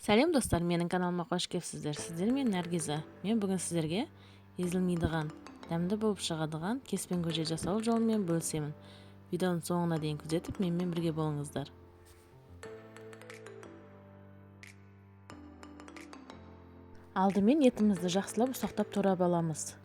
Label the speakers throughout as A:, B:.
A: Сәлем достар, менің каналыма қош келіпсіздер. Сіздер мен Наргиза. Мен бүгін сіздерге езілмейдіған, дәмді болып шығадыған кеспен көже жасау жолымен бөлісемін. Видеоның соңына дейін күзетіп, менімен бірге болыңыздар. Алдымен етімізді жақсылап ұсақтап турап аламыз.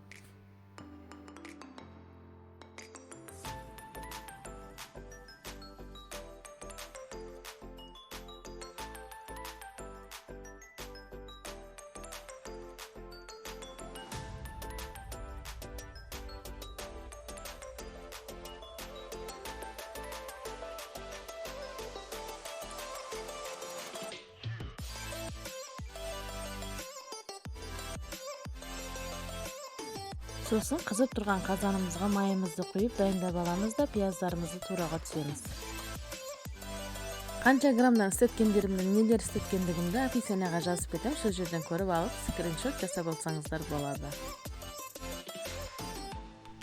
A: Сосын қызып тұрған қазанымызға майымызды құйып дайындап аламыз да пияздарымызды тураға түсеміз. Қанша граммдан істеткендерімді, нелер істеткендігімді описанияға жазып кетем, сол жерден көріп алып, скриншот жасап алсаңыздар болады.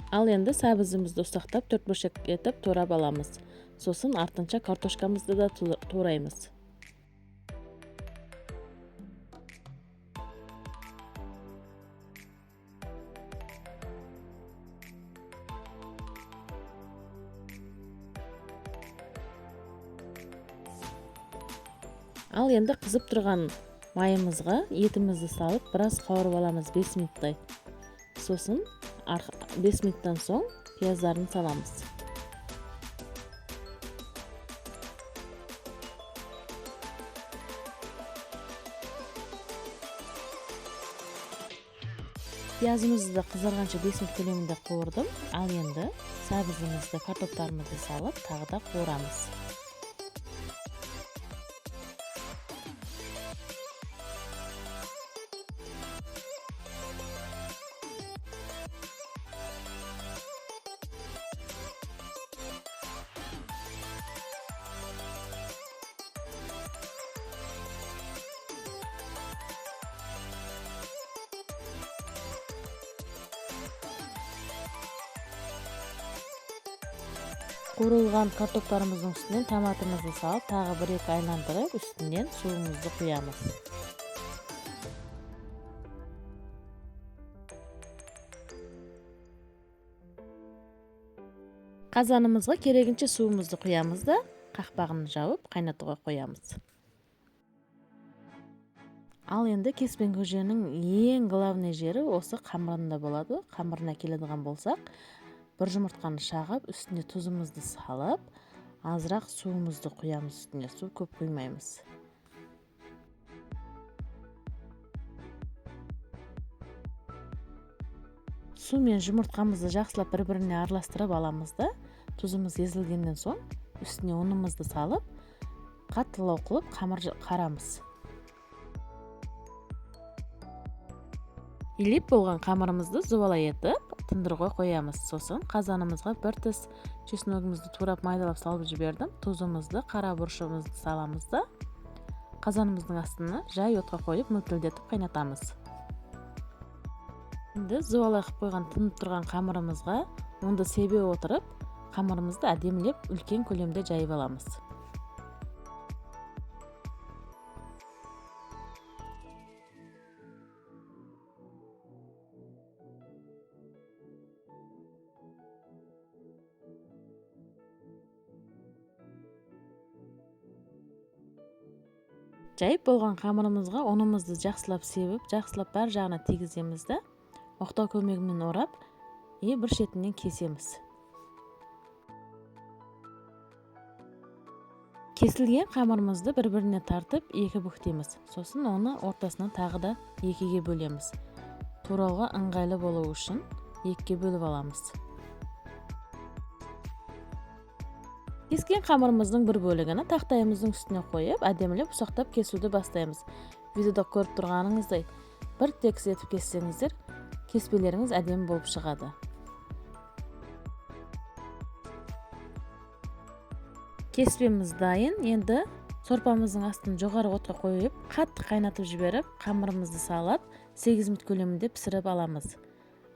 A: Ал енді сабызымызды ұсақтап 4 бөлшек етіп турап аламыз. Сосын артынша картошкамызды да тураймыз. Ал енді қызып тұрған майымызға етімізді салып, біраз қауырып аламыз 5 минуттай. Сосын 5 минуттан соң пияздарын саламыз. Пиязымызды қызарғанша 5 минут көлемінде қуырдым. Ал енді сабызымызды, картоптарымызды салып, тағы да қуырамыз. Қуырылған картоптарымыздың үстінен томатымызды салып, тағы 1-2 айландырып, үстінен суымызды құямыз. Қазанымызға керегінше суымызды құямыз да, қақпағын жауып, қайнатуға қоямыз. Ал енді кеспен көженің ең главный жері осы қамырында болады. Қамырына келедіған болсақ, бір жұмыртқаны шағып, үстіне тұзымызды салып, азырақ суымызды құямыз үстіне. Су көп құймаймыз. Су мен жұмыртқамызды жақсылап бір-біріне араластырып аламыз да, тұзымыз езілгеннен соң, үстіне ұнымызды салып, қаттылау қылып қамыр қарамыз. Илеп болған қамырымызды зуалай етіп, тындырға қоямыз. Сосын қазанымызға 1 тіс чесногымызды турап майдалап салып жібердім. Тұзымызды, қара бұршымызды саламыз да, қазанымыздың астына жай отқа қойып, мөлтілдетіп қайнатамыз. Енді зуалай қойған тынып тұрған қамырымызға онды себе отырып, қамырымызды әдемілеп үлкен көлемде жайып аламыз. Жайып болған қамырымызға ұнымызды жақсылап себіп, жақсылап бар жағына тегіземіз де, оқтау көмегімен орап, бір шетінен кесеміз. Кесілген қамырымызды бір-біріне тартып, 2 бүктеміз. Сосын оны ортасынан тағы да 2-ге бөлеміз. Турауға ыңғайлы болу үшін 2-ге бөліп аламыз. Кескен қамырымыздың бір бөлігіні тақтайымыздың үстіне қойып, әдемілеп ұсақтап кесуді бастаймыз. Видеода көріп тұрғаныңыздай, бір текс етіп кессеңіздер, кеспелеріңіз әдемі болып шығады. Кеспеміз дайын. Енді сорпамыздың астын жоғары отқа қойып, қатты қайнатып жіберіп, қамырымызды салып, 8 минут көлемінде пісіріп аламыз.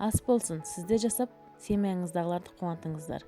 A: Ас болсын, сізде жасап, семьяңыздағыларды қуантыңыздар.